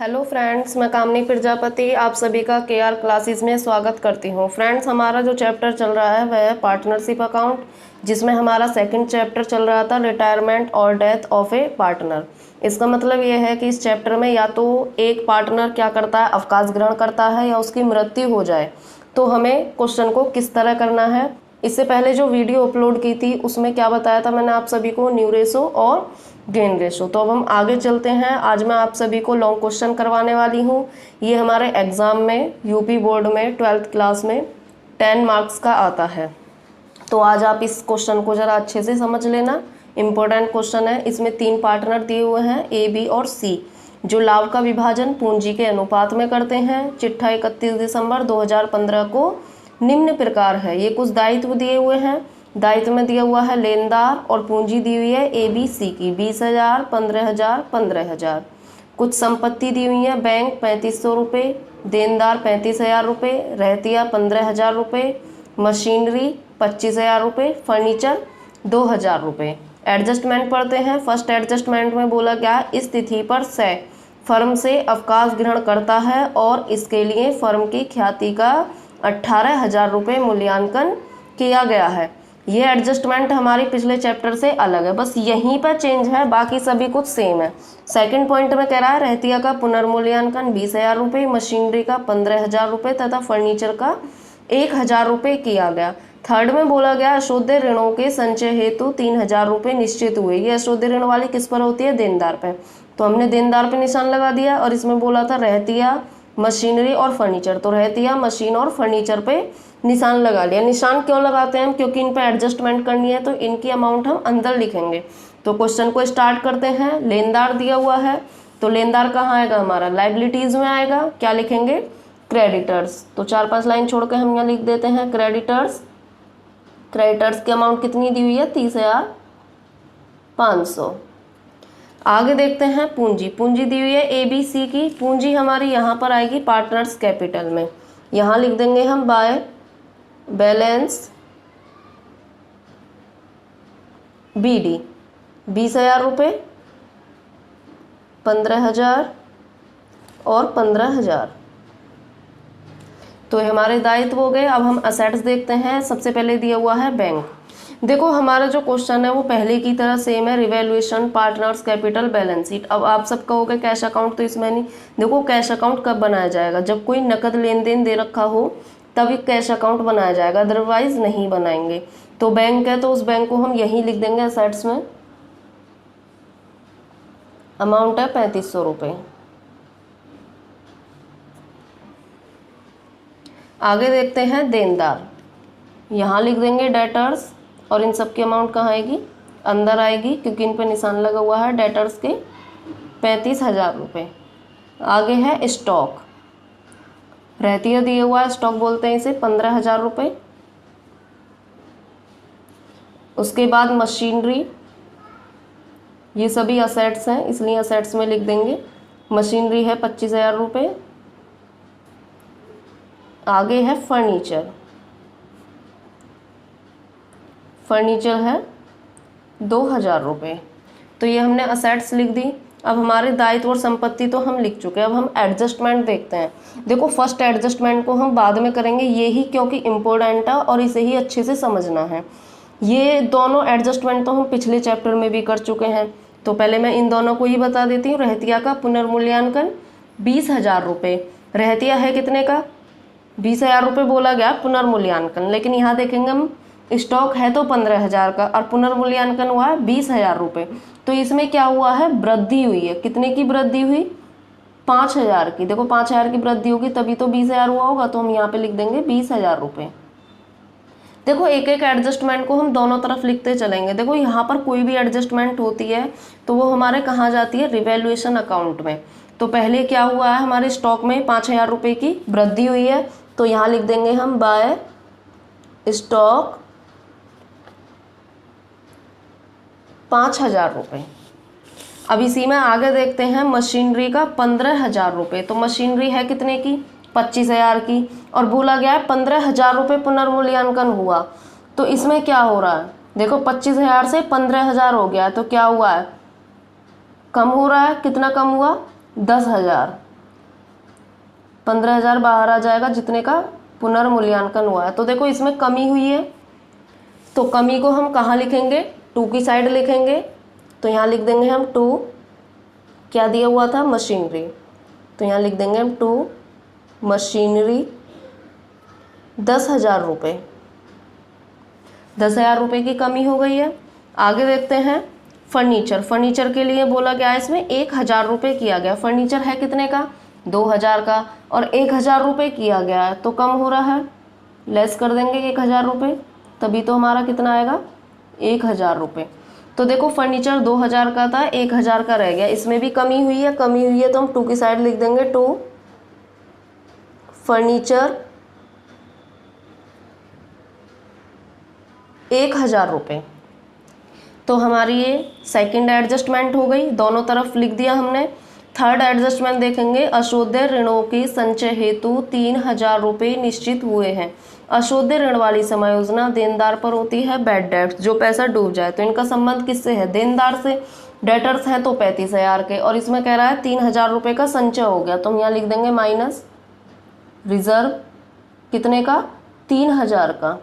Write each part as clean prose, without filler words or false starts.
Hello friends, मैं कामनी प्रजापति आप सभी का केआर क्लासेस में स्वागत करती हूँ। फ्रेंड्स, हमारा जो चैप्टर चल रहा है वह है पार्टनरशिप अकाउंट, जिसमें हमारा सेकंड चैप्टर चल रहा था रिटायरमेंट और डेथ ऑफ ए पार्टनर। इसका मतलब ये है कि इस चैप्टर में या तो एक पार्टनर क्या करता है, अवकाश ग्रहण करता है, या उसकी मृत्यु हो जाए तो हमें क्वेश्चन को किस तरह करना है। इससे पहले जो वीडियो अपलोड की थी उसमें क्या बताया था मैंने आप सभी को, न्यू रेशो और गेन रेशो। तो अब हम आगे चलते हैं। आज मैं आप सभी को लॉन्ग क्वेश्चन करवाने वाली हूँ। ये हमारे एग्जाम में यूपी बोर्ड में 12th क्लास में 10 मार्क्स का आता है। तो आज आप इस क्वेश्चन को जरा अच्छे से समझ लेना। इम्पोर्टेंट क्वेश्चन है। इसमें 3 पार्टनर दिए हुए हैं, ए, बी और सी, जो लाभ का विभाजन पूंजी के अनुपात में करते हैं। चिट्ठा 31 दिसंबर 2015 को निम्न प्रकार है। ये कुछ दायित्व दिए हुए हैं। दायित्व में दिया हुआ है लेनदार और पूंजी दी हुई है ए बी सी की 20,000, 15,000, 15,000। कुछ संपत्ति दी हुई है, बैंक 3500 रुपये, देनदार 35,000 रुपये, रहतिया 15,000 रुपये, मशीनरी 25,000 रुपये, फर्नीचर 2,000 रुपये। एडजस्टमेंट पढ़ते हैं। फर्स्ट एडजस्टमेंट में बोला गया, इस तिथि पर से फर्म से अवकाश ग्रहण करता है और इसके लिए फर्म की ख्याति का 18,000 रुपये मूल्यांकन किया गया है। ये एडजस्टमेंट हमारी पिछले चैप्टर से अलग है, बस यहीं पर चेंज है, बाकी सभी कुछ सेम है। सेकंड पॉइंट में कह रहा है रहतिया का पुनर्मूल्यांकन 20,000 रुपये, मशीनरी का 15,000 रुपये तथा फर्नीचर का 1,000 रुपये किया गया। थर्ड में बोला गया अशोध्य ऋणों के संचय हेतु 3,000 रुपये निश्चित हुए। ये अशोध्य ऋण वाली किस पर होती है, देनदार पे। तो हमने देनदार पे निशान लगा दिया। और इसमें बोला था रहतिया, मशीनरी और फर्नीचर, तो रहतिया, मशीन और फर्नीचर पे निशान लगा लिया। निशान क्यों लगाते हैं हम, क्योंकि इन पे एडजस्टमेंट करनी है, तो इनकी अमाउंट हम अंदर लिखेंगे। तो क्वेश्चन को स्टार्ट करते हैं। लेनदार दिया हुआ है, तो लेनदार कहाँ आएगा हमारा, लाइबिलिटीज में आएगा। क्या लिखेंगे, क्रेडिटर्स। तो 4-5 लाइन छोड़ के हम यहाँ लिख देते हैं क्रेडिटर्स। क्रेडिटर्स की अमाउंट कितनी दी हुई है, 30,500। आगे देखते हैं पूंजी। पूंजी दी हुई है ए बी सी की। पूंजी हमारी यहाँ पर आएगी पार्टनर्स कैपिटल में। यहाँ लिख देंगे हम बाय बैलेंस BD 20,000 रुपये, 15,000 और 15,000। तो हमारे दायित्व हो गए। अब हम असेट्स देखते हैं। सबसे पहले दिया हुआ है बैंक। देखो हमारा जो क्वेश्चन है वो पहले की तरह सेम है, revaluation, partners capital, balance sheet. अब आप सब कहोगे कैश अकाउंट, तो इसमें नहीं। देखो कैश अकाउंट कब बनाया जाएगा, जब कोई नकद लेन देन दे रखा हो तभी कैश अकाउंट बनाया जाएगा, अदरवाइज नहीं बनाएंगे। तो बैंक है तो उस बैंक को हम यहीं लिख देंगे असेट्स में। अमाउंट है 3500 रुपये। आगे देखते हैं देनदार। यहाँ लिख देंगे डेटर्स, और इन सब की अमाउंट कहाँ आएगी, अंदर आएगी, क्योंकि इन पे निशान लगा हुआ है डेटर्स के 35,000 रुपये। आगे है स्टॉक। रहतिया दिया हुआ है, स्टॉक बोलते हैं इसे, 15,000 रुपये। उसके बाद मशीनरी, ये सभी असेट्स हैं इसलिए असेट्स में लिख देंगे। मशीनरी है 25,000 रुपये। आगे है फर्नीचर। फर्नीचर है 2,000 रुपये। तो ये हमने असेट्स लिख दी। अब हमारे दायित्व और संपत्ति तो हम लिख चुके हैं। अब हम एडजस्टमेंट देखते हैं। देखो फर्स्ट एडजस्टमेंट को हम बाद में करेंगे, ये ही क्योंकि इम्पोर्टेंट है और इसे ही अच्छे से समझना है। ये दोनों एडजस्टमेंट तो हम पिछले चैप्टर में भी कर चुके हैं, तो पहले मैं इन दोनों को ही बता देती हूँ। रहतिया का पुनर्मूल्यांकन 20,000 रुपये। रहतिया है कितने का, 20,000 रुपये बोला गया पुनर्मूल्यांकन, लेकिन यहाँ देखेंगे हम स्टॉक है तो 15,000 का और पुनर्मूल्यांकन हुआ है 20,000 रुपये। तो इसमें क्या हुआ है, वृद्धि हुई है। कितने की वृद्धि हुई, 5,000 की। देखो 5,000 की वृद्धि होगी तभी तो 20,000 हुआ होगा, तो हम यहाँ पे लिख देंगे 20,000 रुपये। देखो एक एक एडजस्टमेंट को हम दोनों तरफ लिखते चलेंगे। देखो यहाँ पर कोई भी एडजस्टमेंट होती है तो वो हमारे कहाँ जाती है, रिवैल्यूएशन अकाउंट में। तो पहले क्या हुआ है, हमारे स्टॉक में 5,000 रुपये की वृद्धि हुई है, तो यहाँ लिख देंगे हम बाय स्टॉक 5,000 रुपये। अब इसी में आगे देखते हैं मशीनरी का 15,000 रुपये। तो मशीनरी है कितने की, 25,000 की, और बोला गया है 15,000 रुपये पुनर्मूल्यांकन हुआ। तो इसमें क्या हो रहा है, देखो 25,000 से 15,000 हो गया, तो क्या हुआ है, कम हो रहा है। कितना कम हुआ, 10,000। 15,000 बाहर आ जाएगा जितने का पुनर्मूल्यांकन हुआ है। तो देखो इसमें कमी हुई है, तो कमी को हम कहाँ लिखेंगे, 2 की साइड लिखेंगे। तो यहाँ लिख देंगे हम 2, क्या दिया हुआ था, मशीनरी, तो यहाँ लिख देंगे हम 2 मशीनरी 10,000 रुपये। 10,000 रुपये की कमी हो गई है। आगे देखते हैं फर्नीचर। फर्नीचर के लिए बोला गया है इसमें 1,000 रुपये किया गया। फर्नीचर है कितने का, 2,000 का, और 1,000 रुपये किया गया है तो कम हो रहा है, लेस कर देंगे 1,000 रुपये, तभी तो हमारा कितना आएगा, 1,000 रुपये। तो देखो फर्नीचर 2,000 का था, 1,000 का रह गया, इसमें भी कमी हुई है। कमी हुई है तो हम 2 की साइड लिख देंगे, 2 फर्नीचर 1,000 रुपये। तो हमारी ये सेकंड एडजस्टमेंट हो गई, दोनों तरफ लिख दिया हमने। थर्ड एडजस्टमेंट देखेंगे, अशोध्य ऋणों की संचय हेतु 3,000 रुपये निश्चित हुए हैं। अशोध्य ऋण वाली समायोजना देनदार पर होती है बैड डेट, जो पैसा डूब जाए। तो इनका संबंध किससे है, देनदार से। डेटर्स हैं तो 35,000 के, और इसमें कह रहा है 3,000 रुपये का संचय हो गया, तो हम यहाँ लिख देंगे माइनस रिजर्व कितने का, 3,000 का।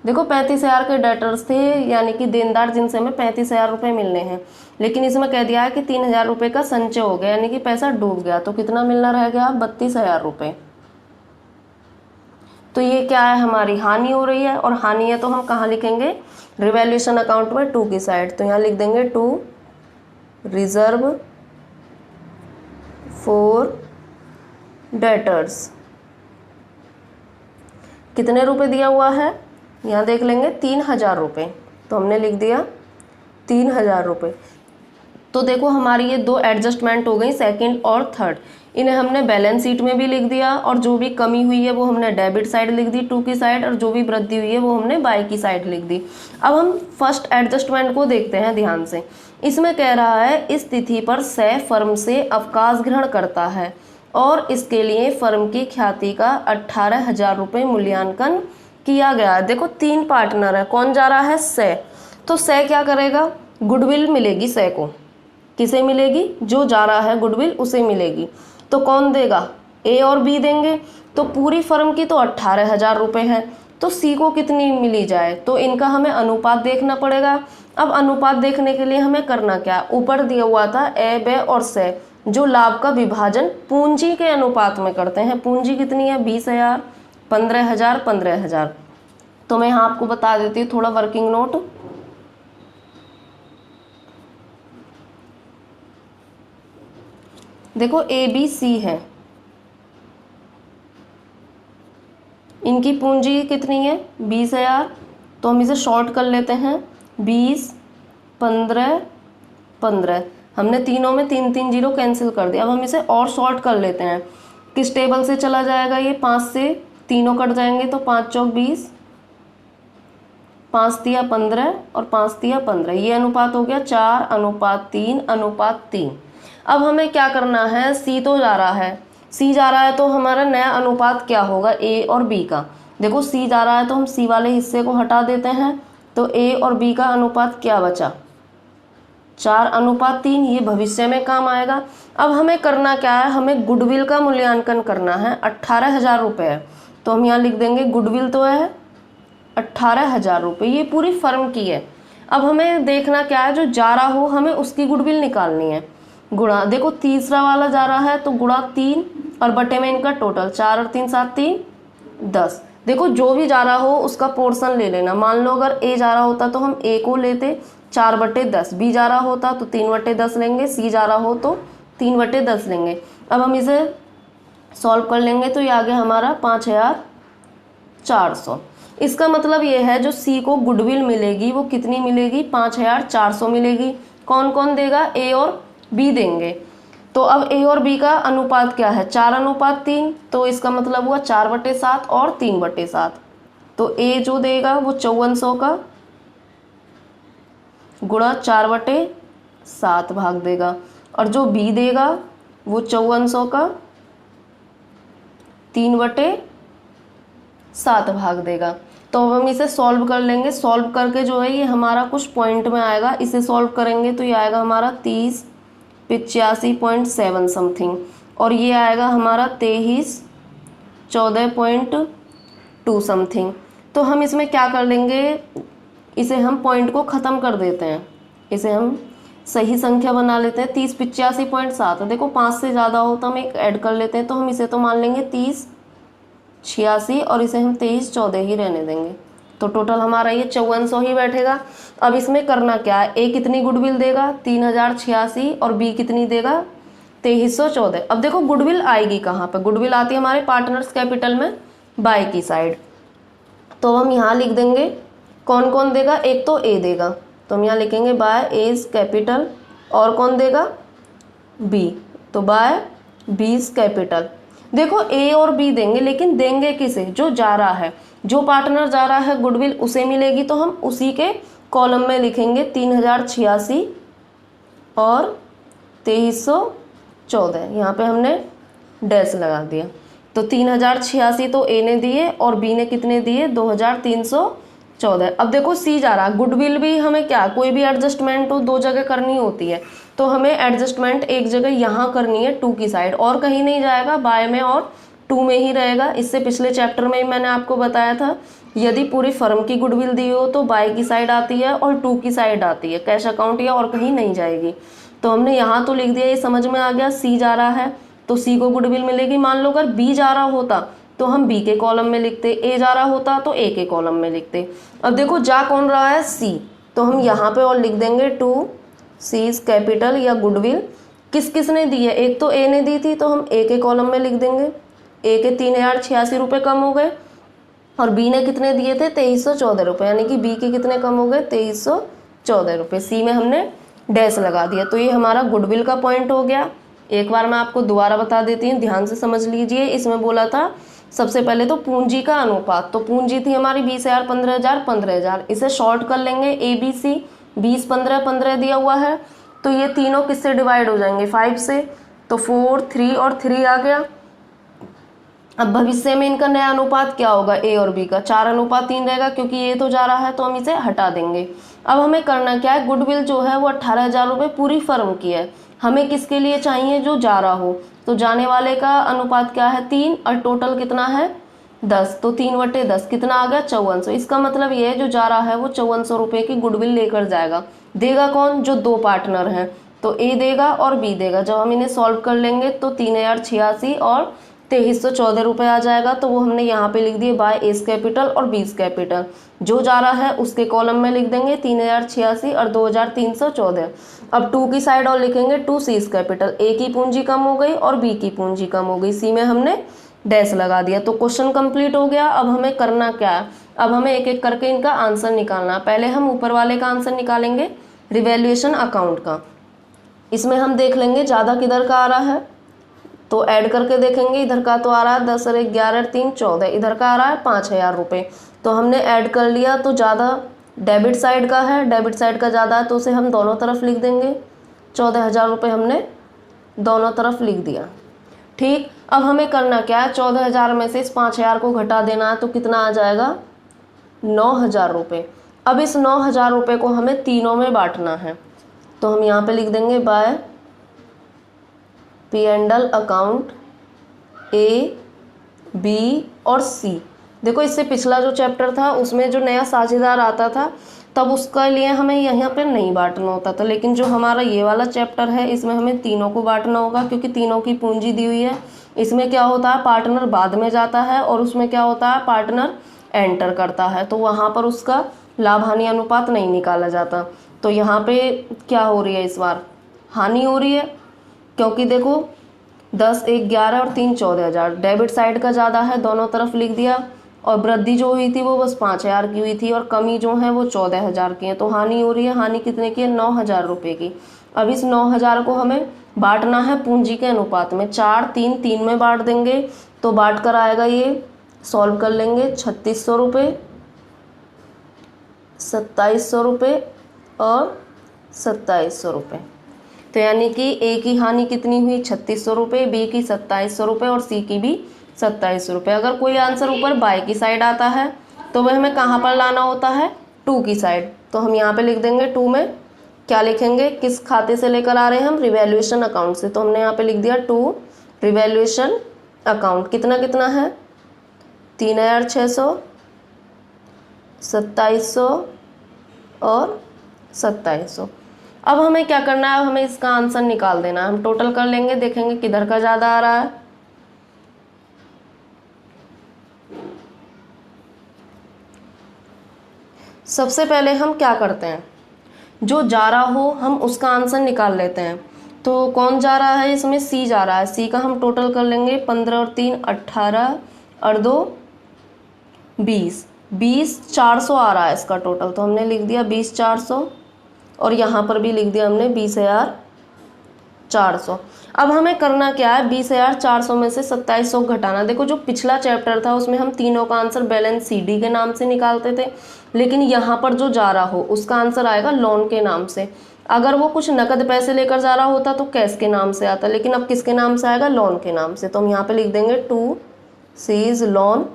देखो 35,000 के डेटर्स थे, यानी कि देनदार जिनसे हमें 35,000 रुपये मिलने हैं, लेकिन इसमें कह दिया है कि 3,000 रुपये का संचय हो गया, यानी कि पैसा डूब गया, तो कितना मिलना रह गया, 32,000 रुपये। तो ये क्या है, हमारी हानि हो रही है, और हानि है तो हम कहाँ लिखेंगे, रिवैल्यूएशन अकाउंट में 2 की साइड। तो यहाँ लिख देंगे 2 रिजर्व फॉर डेटर्स। कितने रुपए दिया हुआ है, यहाँ देख लेंगे 3,000 रुपये, तो हमने लिख दिया 3,000 रुपये। तो देखो हमारी ये 2 एडजस्टमेंट हो गई, सेकंड और थर्ड। इन्हें हमने बैलेंस शीट में भी लिख दिया, और जो भी कमी हुई है वो हमने डेबिट साइड लिख दी 2 की साइड, और जो भी वृद्धि हुई है वो हमने बाई की साइड लिख दी। अब हम फर्स्ट एडजस्टमेंट को देखते हैं ध्यान से। इसमें कह रहा है इस तिथि पर सह फर्म से अवकाश ग्रहण करता है, और इसके लिए फर्म की ख्याति का 18,000 रुपये मूल्यांकन किया गया है। देखो 3 पार्टनर है, कौन जा रहा है, सह। तो सह क्या करेगा, गुडविल मिलेगी सह को, किसे मिलेगी, जो जा रहा है गुडविल उसे मिलेगी। तो कौन देगा, ए और बी देंगे। तो पूरी फर्म की तो 18,000 रुपये है, तो सी को कितनी मिली जाए, तो इनका हमें अनुपात देखना पड़ेगा। अब अनुपात देखने के लिए हमें करना क्या, ऊपर दिया हुआ था ए, बे और सह, जो लाभ का विभाजन पूंजी के अनुपात में करते हैं। पूंजी कितनी है, 20,000, 15,000, 15,000। तो मैं यहाँ आपको बता देती हूँ थोड़ा वर्किंग नोट। देखो ए बी सी है, इनकी पूंजी कितनी है, 20,000। तो हम इसे शॉर्ट कर लेते हैं, 20, 15, 15। हमने तीनों में 3 जीरो कैंसिल कर दिया। अब हम इसे और शॉर्ट कर लेते हैं। किस टेबल से चला जाएगा ये, 5 से तीनों कट जाएंगे, तो 5 चौक 20, 5 तिया 15 और 5 तिया 15। ये अनुपात हो गया 4:3:3। अब हमें क्या करना है, सी तो जा रहा है, सी जा रहा है तो हमारा नया अनुपात क्या होगा, ए और बी का। देखो सी जा रहा है तो हम सी वाले हिस्से को हटा देते हैं, तो ए और बी का अनुपात क्या बचा, 4:3। ये भविष्य में काम आएगा। अब हमें करना क्या है, हमें गुडविल का मूल्यांकन करना है। 18,000 रुपये है, तो हम यहाँ लिख देंगे गुडविल तो है 18,000 रुपये, ये पूरी फर्म की है। अब हमें देखना क्या है, जो जा रहा हो हमें उसकी गुडविल निकालनी है। गुणा, देखो तीसरा वाला जा रहा है तो गुणा 3 और बटे में इनका टोटल, 4 और 3 7 3 10। देखो जो भी जा रहा हो उसका पोर्शन ले लेना। मान लो अगर ए जा रहा होता तो हम ए को लेते 4/10, बी जा रहा होता तो 3/10 लेंगे, सी जा रहा हो तो 3/10 लेंगे। अब हम इसे सॉल्व कर लेंगे तो ये आ गया हमारा 5,400। इसका मतलब ये है जो सी को गुडविल मिलेगी वो कितनी मिलेगी, 5,400 मिलेगी। कौन कौन देगा, ए और बी देंगे। तो अब ए और बी का अनुपात क्या है, 4:3। तो इसका मतलब हुआ 4/7 और 3/7। तो ए जो देगा वो 5400 का गुणा 4/7 भाग देगा, और जो बी देगा वो 5400 का 3/7 भाग देगा। तो अब हम इसे सॉल्व कर लेंगे। सॉल्व करके जो है ये हमारा कुछ पॉइंट में आएगा, इसे सॉल्व करेंगे तो ये आएगा हमारा 30, 85.7 समथिंग, और ये आएगा हमारा 23, 14.2 समथिंग। तो हम इसमें क्या कर लेंगे, इसे हम पॉइंट को ख़त्म कर देते हैं, इसे हम सही संख्या बना लेते हैं। 3085.7, देखो 5 से ज़्यादा हो तो हम एक ऐड कर लेते हैं, तो हम इसे तो मान लेंगे 3086 और इसे हम 2314 ही रहने देंगे। तो टोटल हमारा ये 5400 ही बैठेगा। अब इसमें करना क्या है, ए कितनी गुडविल देगा 3086 और बी कितनी देगा 2314। अब देखो गुडविल आएगी कहाँ पर, गुडविल आती है हमारे पार्टनर्स कैपिटल में बाय की साइड। तो हम यहाँ लिख देंगे कौन कौन देगा, एक तो ए देगा, तो हम यहाँ लिखेंगे बाय एज कैपिटल, और कौन देगा बी, तो बाय बीज कैपिटल। देखो ए और बी देंगे, लेकिन देंगे किसे, जो जा रहा है, जो पार्टनर जा रहा है गुडविल उसे मिलेगी, तो हम उसी के कॉलम में लिखेंगे 3086 और 2314। यहाँ पे हमने डैश लगा दिया। तो 3086 तो ए ने दिए और बी ने कितने दिए 2314। अब देखो सी जा रहा, गुडविल भी हमें क्या, कोई भी एडजस्टमेंट हो 2 जगह करनी होती है, तो हमें एडजस्टमेंट एक जगह यहाँ करनी है 2 की साइड, और कहीं नहीं जाएगा, बाय में और 2 में ही रहेगा। इससे पिछले चैप्टर में मैंने आपको बताया था, यदि पूरी फर्म की गुडविल दी हो तो बाय की साइड आती है और 2 की साइड आती है, कैश अकाउंट या और कहीं नहीं जाएगी। तो हमने यहाँ तो लिख दिया, ये समझ में आ गया। सी जा रहा है तो सी को गुडविल मिलेगी। मान लो अगर बी जा रहा होता तो हम बी के कॉलम में लिखते, ए जा रहा होता तो ए के कॉलम में लिखते। अब देखो जा कौन रहा है, सी, तो हम यहाँ पे और लिख देंगे 2 सीज कैपिटल या गुडविल। किस किस ने दी है, एक तो ए ने दी थी, तो हम ए के कॉलम में लिख देंगे। ए के 3086 रुपये कम हो गए, और बी ने कितने दिए थे 2314 रुपये, यानी कि बी के कितने कम हो गए 2314 रुपये। सी में हमने डैश लगा दिया। तो ये हमारा गुडविल का पॉइंट हो गया। एक बार मैं आपको दोबारा बता देती हूँ, ध्यान से समझ लीजिए। इसमें बोला था सबसे पहले तो पूंजी का अनुपात, तो पूंजी थी हमारी 20,000 15,000 15,000, इसे शॉर्ट कर लेंगे ए बी सी, 20 15 15 दिया हुआ है, तो ये तीनों किससे डिवाइड हो जाएंगे 5 से, तो 4 3 और 3 आ गया। अब भविष्य में इनका नया अनुपात क्या होगा, ए और बी का 4:3 रहेगा, क्योंकि ये तो जा रहा है तो हम इसे हटा देंगे। अब हमें करना क्या है, गुडविल जो है वो 18,000 रुपये पूरी फर्म की है, हमें किसके लिए चाहिए, जो जा रहा हो, तो जाने वाले का अनुपात क्या है 3 और टोटल कितना है 10, तो 3/10 कितना आ गया 5400। इसका मतलब ये है जो जा रहा है वो 5400 रुपये की गुडविल लेकर जाएगा। देगा कौन, जो 2 पार्टनर हैं, तो ए देगा और बी देगा। जब हम इन्हें सॉल्व कर लेंगे तो 3086 और 2314 रुपये आ जाएगा। तो वो हमने यहाँ पे लिख दिए बाय एस कैपिटल और बीस कैपिटल। जो जा रहा है उसके कॉलम में लिख देंगे 3086 और 2314। अब 2 की साइड और लिखेंगे 2 सीज कैपिटल। ए की पूंजी कम हो गई और बी की पूंजी कम हो गई, सी में हमने डैश लगा दिया। तो क्वेश्चन कंप्लीट हो गया। अब हमें करना क्या है, अब हमें एक एक करके इनका आंसर निकालना। पहले हम ऊपर वाले का आंसर निकालेंगे रिवैल्यूएशन अकाउंट का। इसमें हम देख लेंगे ज़्यादा किधर का आ रहा है, तो ऐड करके देखेंगे। इधर का तो आ रहा है 10 और 11 3 14, इधर का आ रहा है 5,000 रुपये। तो हमने ऐड कर लिया, तो ज़्यादा डेबिट साइड का है, डेबिट साइड का ज़्यादा है, तो उसे हम दोनों तरफ लिख देंगे। 14,000 रुपये हमने दोनों तरफ लिख दिया। ठीक, अब हमें करना क्या है, 14,000 में से इस 5,000 को घटा देना है, तो कितना आ जाएगा 9,000 रुपये। अब इस 9,000 रुपये को हमें तीनों में बांटना है, तो हम यहाँ पे लिख देंगे bye P&L account A B और सी। देखो इससे पिछला जो चैप्टर था उसमें जो नया साझेदार आता था तब उसके लिए हमें यहाँ पे नहीं बांटना होता था, लेकिन जो हमारा ये वाला चैप्टर है इसमें हमें तीनों को बांटना होगा, क्योंकि तीनों की पूंजी दी हुई है। इसमें क्या होता है, पार्टनर बाद में जाता है और उसमें क्या होता है, पार्टनर एंटर करता है, तो वहाँ पर उसका लाभ हानि अनुपात नहीं निकाला जाता। तो यहाँ पे क्या हो रही है, इस बार हानि हो रही है, क्योंकि देखो 10 1 11 और 3 14,000 डेबिट साइड का ज़्यादा है, दोनों तरफ लिख दिया। और वृद्धि जो हुई थी वो बस 5,000 की हुई थी और कमी जो है वो 14,000 की है। तो हानि हो रही है, हानि कितने की है 9,000 रुपये की। अब इस 9,000 को हमें बांटना है पूंजी के अनुपात में, 4 3 3 में बांट देंगे। तो बांट कर आएगा, ये सॉल्व कर लेंगे 3600 रुपये, 2700 रुपये और 2700 रुपये। तो यानी कि ए की हानि कितनी हुई 3600 रुपये, बी की 2700 रुपये और सी की भी 2700 रुपये। अगर कोई आंसर ऊपर बाय की साइड आता है तो वह हमें कहाँ पर लाना होता है, 2 की साइड। तो हम यहाँ पे लिख देंगे 2 में क्या लिखेंगे, किस खाते से लेकर आ रहे हैं हम, रिवैल्यूएशन अकाउंट से। तो हमने यहाँ पे लिख दिया 2 रिवैल्यूएशन अकाउंट। कितना कितना है 3,600, 2,700 और 2,700। अब हमें क्या करना है, अब हमें इसका आंसर निकाल देना है। हम टोटल कर लेंगे, देखेंगे किधर का ज़्यादा आ रहा है। सबसे पहले हम क्या करते हैं, जो जा रहा हो हम उसका आंसर निकाल लेते हैं। तो कौन जा रहा है इसमें, सी जा रहा है। सी का हम टोटल कर लेंगे, 15 और 3 18 और 2 20, 20,400 आ रहा है इसका टोटल। तो हमने लिख दिया 20,400 और यहाँ पर भी लिख दिया हमने 20,400। अब हमें करना क्या है, 20,400 में से 2,700 घटाना। देखो जो पिछला चैप्टर था उसमें हम तीनों का आंसर बैलेंस CD के नाम से निकालते थे, लेकिन यहाँ पर जो जा रहा हो उसका आंसर आएगा लोन के नाम से। अगर वो कुछ नकद पैसे लेकर जा रहा होता तो कैश के नाम से आता, लेकिन अब किसके नाम से आएगा, लोन के नाम से। तो हम यहाँ पे लिख देंगे टू सीज लोन,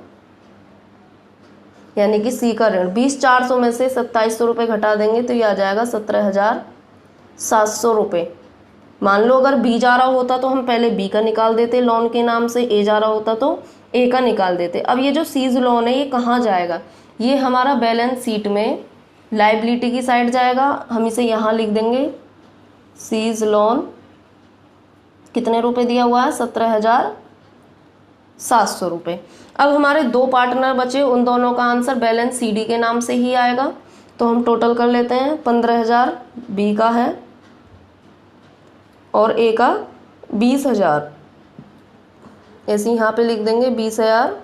यानी कि सी का ऋण। 20,400 में से 2,700 रुपये घटा देंगे तो ये आ जाएगा 17,700 रुपये। मान लो अगर बी जा रहा होता तो हम पहले बी का निकाल देते लोन के नाम से, ए जा रहा होता तो ए का निकाल देते। अब ये जो सीज लोन है ये कहाँ जाएगा, ये हमारा बैलेंस शीट में लाइबिलिटी की साइड जाएगा। हम इसे यहाँ लिख देंगे, सीज लोन कितने रुपए दिया हुआ है, 17,700 रुपये। अब हमारे दो पार्टनर बचे, उन दोनों का आंसर बैलेंस CD के नाम से ही आएगा। तो हम टोटल कर लेते हैं, 15,000 बी का है और ए का 20,000। ऐसे यहाँ पे लिख देंगे 20,000,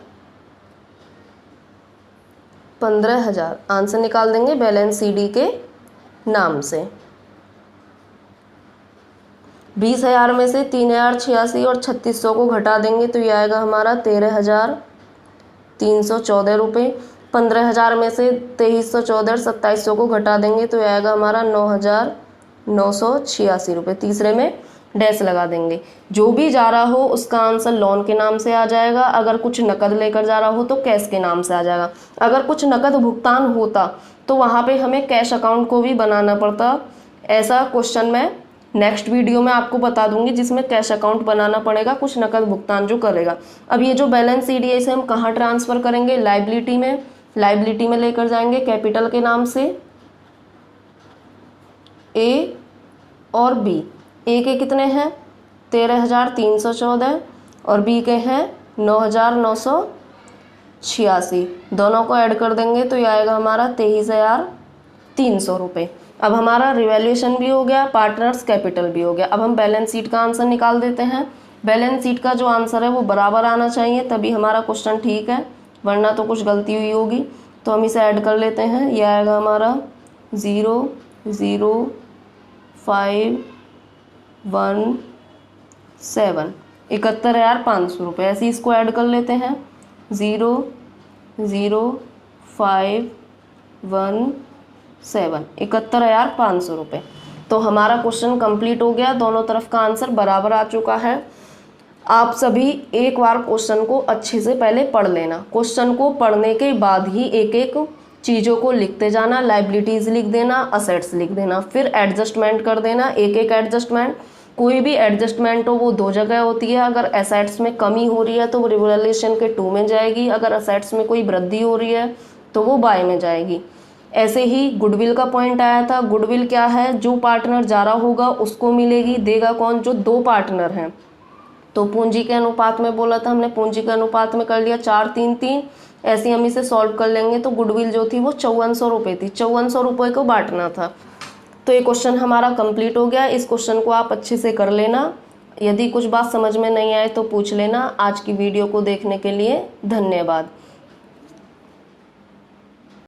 15,000। आंसर निकाल देंगे बैलेंस CD के नाम से। 20,000 में से 3,086 और 3,600 को घटा देंगे तो ये आएगा हमारा 13,314 रुपये। 15,000 में से 2,314 और 2,700 को घटा देंगे तो ये आएगा हमारा 9,986 रुपये। तीसरे में डैश लगा देंगे। जो भी जा रहा हो उसका आंसर लोन के नाम से आ जाएगा। अगर कुछ नकद लेकर जा रहा हो तो कैश के नाम से आ जाएगा। अगर कुछ नकद भुगतान होता तो वहाँ पे हमें कैश अकाउंट को भी बनाना पड़ता। ऐसा क्वेश्चन मैं नेक्स्ट वीडियो में आपको बता दूंगी जिसमें कैश अकाउंट बनाना पड़ेगा कुछ नकद भुगतान जो करेगा। अब ये जो बैलेंस शीट है इसे हम कहाँ ट्रांसफर करेंगे, लाइबिलिटी में। लाइबिलिटी में लेकर जाएंगे कैपिटल के नाम से ए और बी। ए के कितने हैं 13,314 और बी के हैं 9,986। दोनों को ऐड कर देंगे तो ये आएगा हमारा 23,300 रुपये। अब हमारा रिवैल्यूएशन भी हो गया, पार्टनर्स कैपिटल भी हो गया। अब हम बैलेंस शीट का आंसर निकाल देते हैं। बैलेंस शीट का जो आंसर है वो बराबर आना चाहिए, तभी हमारा क्वेश्चन ठीक है, वरना तो कुछ गलती हुई होगी। तो हम इसे ऐड कर लेते हैं। यह आएगा हमारा 0,0,5,1,7 71,500 रुपये। ऐसे इसको ऐड कर लेते हैं 0,0,5,1,7 71,500 रुपये। तो हमारा क्वेश्चन कंप्लीट हो गया, दोनों तरफ का आंसर बराबर आ चुका है। आप सभी एक बार क्वेश्चन को अच्छे से पहले पढ़ लेना। क्वेश्चन को पढ़ने के बाद ही एक एक चीज़ों को लिखते जाना। लाइबिलिटीज़ लिख देना, असेट्स लिख देना, फिर एडजस्टमेंट कर देना। एक एक एडजस्टमेंट, कोई भी एडजस्टमेंट हो वो दो जगह होती है। अगर एसेट्स में कमी हो रही है तो वो रिवैल्यूएशन के 2 में जाएगी। अगर एसेट्स में कोई वृद्धि हो रही है तो वो बाय में जाएगी। ऐसे ही गुडविल का पॉइंट आया था। गुडविल क्या है, जो पार्टनर जा रहा होगा उसको मिलेगी। देगा कौन, जो दो पार्टनर हैं। तो पूंजी के अनुपात में बोला था हमने, पूंजी के अनुपात में कर लिया 4-3-3। ऐसे हम इसे सॉल्व कर लेंगे तो गुडविल जो थी वो 5400 रुपये थी। 5400 रुपये को बांटना था। तो ये क्वेश्चन हमारा कंप्लीट हो गया। इस क्वेश्चन को आप अच्छे से कर लेना। यदि कुछ बात समझ में नहीं आए तो पूछ लेना। आज की वीडियो को देखने के लिए धन्यवाद।